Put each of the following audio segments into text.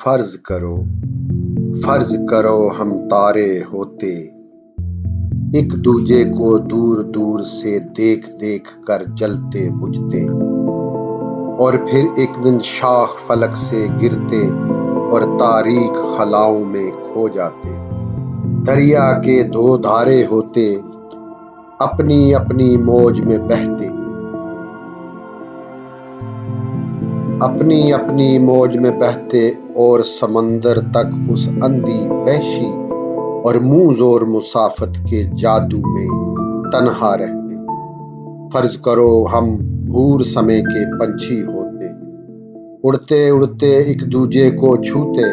فرض کرو ہم تارے ہوتے، ایک دوجے کو دور دور سے دیکھ دیکھ کر جلتے بجھتے، اور پھر ایک دن شاخ فلک سے گرتے اور تاریک خلاؤں میں کھو جاتے۔ دریا کے دو دھارے ہوتے، اپنی اپنی موج میں بہتے، اور سمندر تک اس اندھی وحشی اور منہ زور مسافت کے جادو میں تنہا رہتے۔ فرض کرو ہم حور سمے کے پنچھی ہوتے، اڑتے اڑتے ایک دوجے کو چھوتے،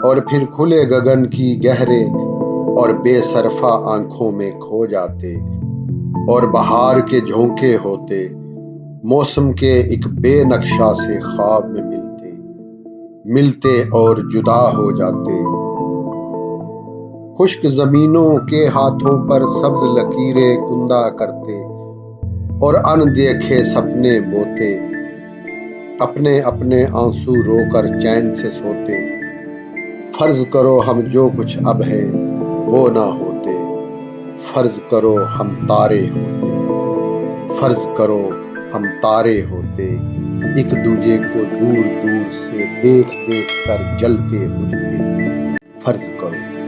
اور پھر کھلے گگن کی گہرے اور بے صرفہ آنکھوں میں کھو جاتے، اور بہار کے جھونکے ہوتے، موسم کے ایک بے نقشہ سے خواب میں ملتے اور جدا ہو جاتے۔ خشک زمینوں کے ہاتھوں پر سبز لکیریں کندہ کرتے، اور ان دیکھے سپنے بوتے، اپنے اپنے آنسو رو کر چین سے سوتے۔ فرض کرو ہم جو کچھ اب ہے وہ نہ ہوتے، فرض کرو ہم تارے ہوتے، ایک دوجے کو دور دور سے دیکھ دیکھ کر جلتے بجھتے۔ فرض کرو